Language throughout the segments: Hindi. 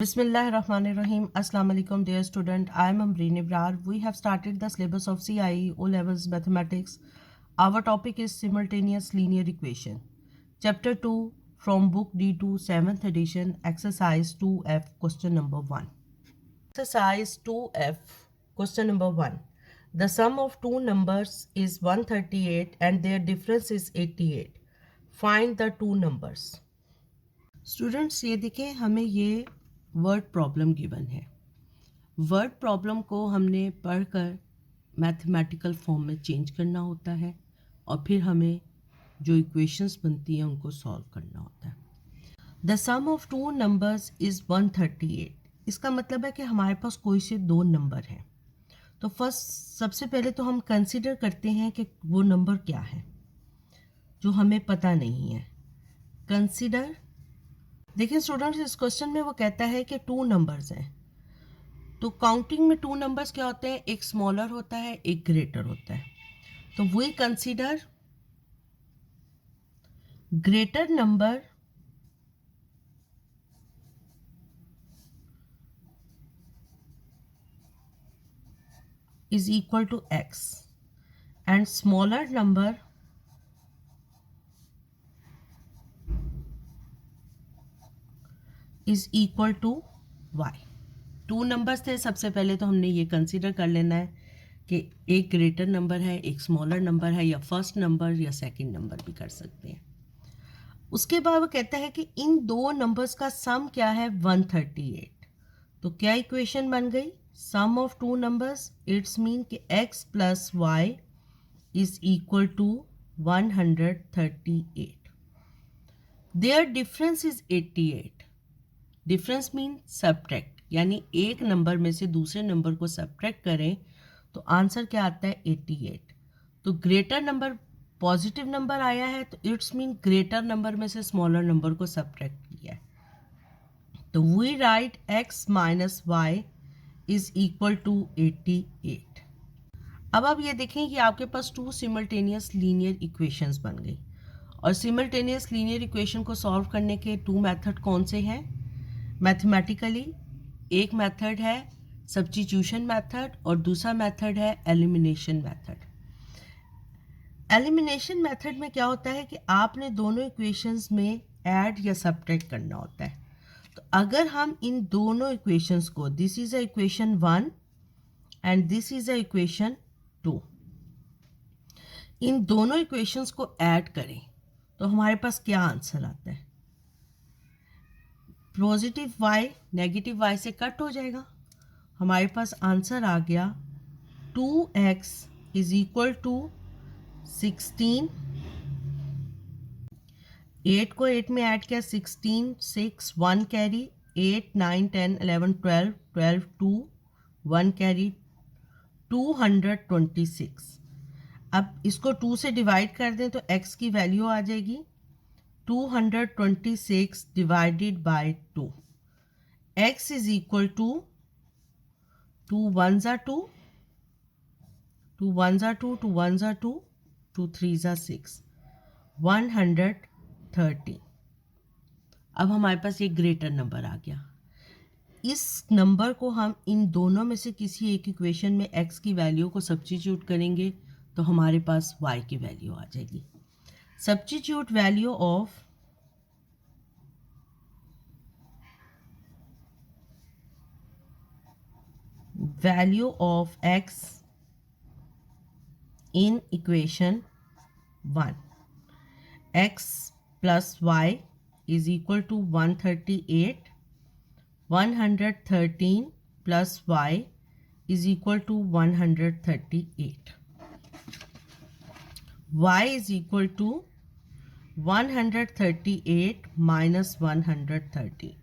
Bismillahirrahmanirrahim. Assalamu alaikum dear student. I am Amreen Ibrar. We have started the syllabus of CIE O Levels Mathematics. Our topic is simultaneous linear equation. Chapter 2 from book D2 7th edition exercise 2F question number 1. Exercise 2F question number 1. The sum of two numbers is 138 and their difference is 88. Find the two numbers. Students ये देखें हमें ये वर्ड प्रॉब्लम गिवन है। वर्ड प्रॉब्लम को हमने पढ़कर मैथमेटिकल फॉर्म में चेंज करना होता है और फिर हमें जो इक्वेशंस बनती हैं उनको सॉल्व करना होता है। The sum of two numbers is 138। इसका मतलब है कि हमारे पास कोई से दो नंबर हैं। तो सबसे पहले तो हम कंसिडर करते हैं कि वो नंबर क्या है जो हमें पता नहीं है। कंसिडर, देखिए स्टूडेंट्स, इस क्वेश्चन में वो कहता है कि टू नंबर्स हैं। तो काउंटिंग में टू नंबर्स क्या होते हैं? एक स्मॉलर होता है, एक ग्रेटर होता है। तो we consider greater number is equal to x and smaller number is equal to y। Two numbers थे, सबसे पहले तो हमने ये कंसीडर कर लेना है कि एक ग्रेटर नंबर है, एक स्मॉलर नंबर है, या फर्स्ट नंबर या सेकंड नंबर भी कर सकते हैं। उसके बाद वो कहता है कि इन दो नंबर्स का सम क्या है? 138। तो क्या इक्वेशन बन गई? Sum of two numbers, it's mean कि x plus y is equal to 138। Their difference is 88। Difference mean subtract, यानी एक नंबर में से दूसरे नंबर को सब्ट्रैक्ट करें तो आंसर क्या आता है? 88। तो ग्रेटर नंबर पॉजिटिव नंबर आया है तो इट्स मीन ग्रेटर नंबर में से स्मॉलर नंबर को सब्ट्रैक्ट किया है। तो we write x minus Y is equal to 88। अब आप ये देखें कि आपके पास टू सिमल्टेनियस लीनियर इक्वेशंस बन गई। और सिमल्टेनियस लीनियर इक्वेशन को सॉल्व करने के टू मेथड कौन से हैं मैथमेटिकली? एक मेथड है सब्स्टिट्यूशन मेथड और दूसरा मेथड है एलिमिनेशन मेथड। एलिमिनेशन मेथड में क्या होता है कि आपने दोनों इक्वेशंस में ऐड या सब्ट्रैक्ट करना होता है। तो अगर हम इन दोनों इक्वेशंस को, this is a equation 1 and this is a equation 2, इन दोनों इक्वेशंस को ऐड करें तो हमारे पास क्या आंसर आता है? पॉजिटिव y नेगेटिव y से कट हो जाएगा। हमारे पास आंसर आ गया 2x इज इक्वल टू 16। 8 को 8 में ऐड किया, 16, 6, 1 कैरी, 8, 9, 10, 11, 12, 12, 2, 1 कैरी, 226। अब इसको 2 से डिवाइड कर दें तो x की वैल्यू आ जाएगी 226 divided by 2। x is equal to 2 1s are 2, 2 1s are 2, 2 1s are 2, 2 3s are 6, 130। अब हमारे पास ये ग्रेटर नंबर आ गया। इस नंबर को हम इन दोनों में से किसी एक इक्वेशन में x की वैल्यू को सब्स्टिट्यूट करेंगे तो हमारे पास y की वैल्यू आ जाएगी। Substitute value of x in equation 1, x plus y is equal to 138, 113 plus y is equal to 138, y is equal to 138 minus 130।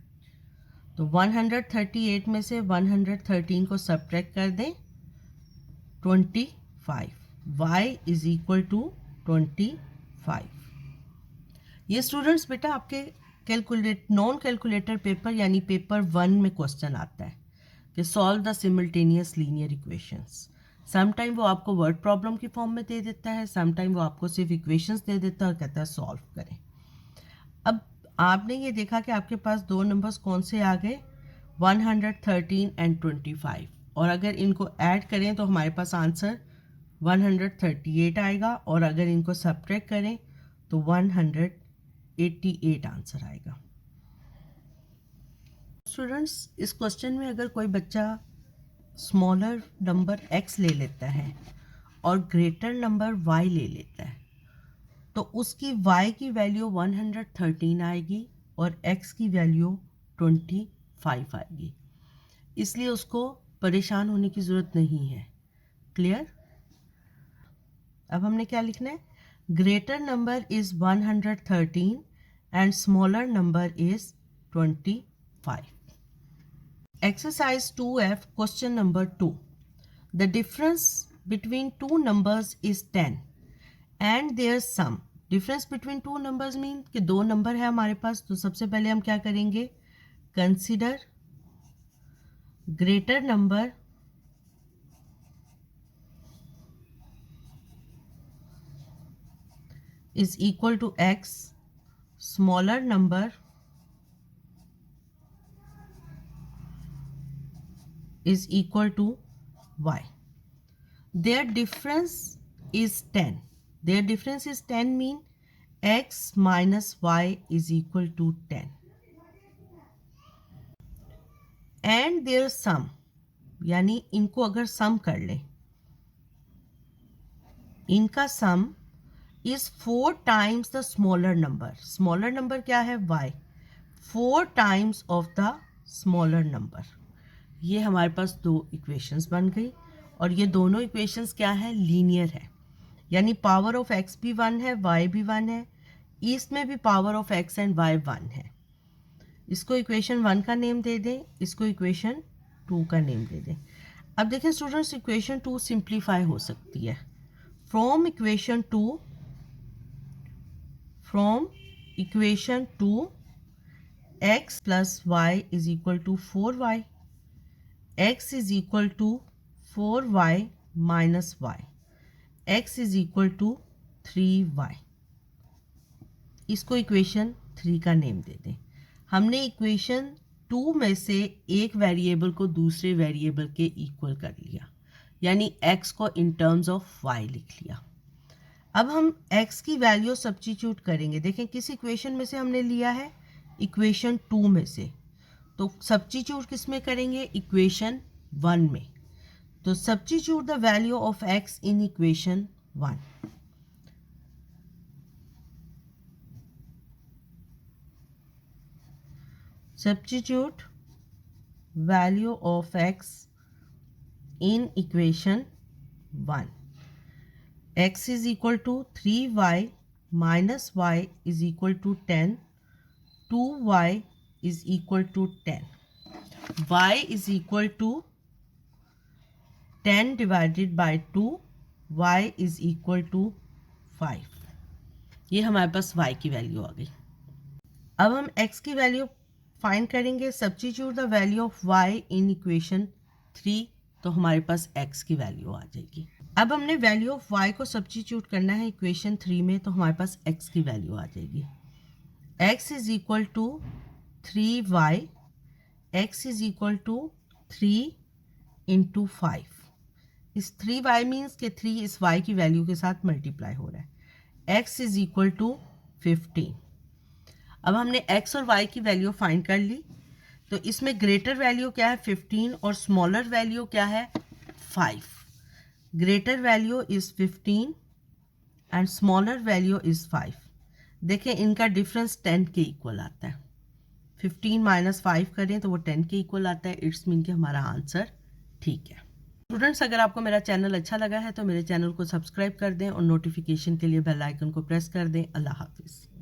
तो 138 में से 113 को सब्ट्रैक्ट कर दें, 25, y इज इक्वल टू 25। ये स्टूडेंट्स बेटा आपके नॉन कैलकुलेटर पेपर यानी पेपर 1 में क्वेश्चन आता है कि solve the simultaneous linear equations. Sometime वो आपको वर्ड प्रॉब्लम की फॉर्म में दे देता है, समटाइम वो आपको सिर्फ इक्वेशंस दे देता है और कहता है सॉल्व करें। अब आपने ये देखा कि आपके पास दो नंबर्स कौन से आ गए? 113 एंड 25, और अगर इनको ऐड करें तो हमारे पास आंसर 138 आएगा, और अगर इनको सब्ट्रैक्ट करें तो 188 आंसर आएगा। स्टूडेंट्स, इस क्वेश्चन में अगर कोई बच्चा स्मॉलर नंबर x ले लेता है और ग्रेटर नंबर y ले लेता है, तो उसकी y की वैल्यू 113 आएगी और x की वैल्यू 25 आएगी, इसलिए उसको परेशान होने की ज़रूरत नहीं है। क्लियर? अब हमने क्या लिखना है? Greater number is 113 and smaller number is 25। Exercise 2F, question number 2. The difference between two numbers is 10 and their sum. Difference between two numbers mean कि दो नंबर है हमारे पास, तो सबसे पहले हम क्या करेंगे? Consider greater number is equal to x, smaller number is equal to y. Their difference is 10. Their difference is 10 mean x minus y is equal to 10. And their sum, यानी इनको अगर सम कर लें, इनका सम is 4 times the smaller number. Smaller number क्या है? y. 4 times of the smaller number. ये हमारे पास दो इक्वेशंस बन गई, और ये दोनों इक्वेशंस क्या है? लीनियर है, यानी पावर ऑफ x भी 1 है, y भी 1 है, ईस्ट में भी power of x and y 1 है। इसको इक्वेशन 1 का नेम दे दें, इसको इक्वेशन 2 का नेम दे दें। अब देखें स्टूडेंट्स, इक्वेशन 2 सिंप्लीफाई हो सकती है। From equation 2 x plus y is equal to 4y, x is equal to 4y minus y, x is equal to 3y। इसको इक्वेशन 3 का नेम दे दें। हमने इक्वेशन 2 में से एक वेरिएबल को दूसरे वेरिएबल के इक्वल कर लिया, यानी x को इन टर्म्स ऑफ y लिख लिया। अब हम x की वैल्यू सब्स्टिट्यूट करेंगे। देखें किस इक्वेशन में से हमने लिया है? इक्वेशन 2 में से। तो सब्स्टिट्यूट किस में करेंगे? इक्वेशन 1 में। तो substitute the value of x in equation 1। Substitute value of x in equation 1। x is equal to 3y minus y is equal to 10, 2y is equal to 10. y is equal to 10 divided by 2, y is equal to 5। ये हमारे पास y की वैल्यू आ गई। अब हम x की वैल्यू फाइंड करेंगे। Substitute the value of y in equation 3, तो हमारे पास x की वैल्यू आ जाएगी। अब हमने वैल्यू ऑफ y को सब्स्टिट्यूट करना है इक्वेशन 3 में, तो हमारे पास x की वैल्यू आ जाएगी। x is equal to 3y, x is equal to 3 into 5। इस 3y मीन्स के 3 इस y की वैल्यू के साथ मल्टीप्लाई हो रहा है। x is equal to 15। अब हमने x और y की वैल्यू फाइंड कर ली, तो इसमें ग्रेटर वैल्यू क्या है? 15, और स्मॉलर वैल्यू क्या है? 5। Greater value is 15 and smaller value is 5। देखें इनका डिफरेंस 10 के इक्वल आता है। 15 माइनस 5 करें तो वो 10 के इक्वल आता है। इट्स मीन कि हमारा आंसर ठीक है। स्टूडेंट्स, अगर आपको मेरा चैनल अच्छा लगा है तो मेरे चैनल को सब्सक्राइब कर दें और नोटिफिकेशन के लिए बेल आइकन को प्रेस कर दें। अल्लाह हाफिज़।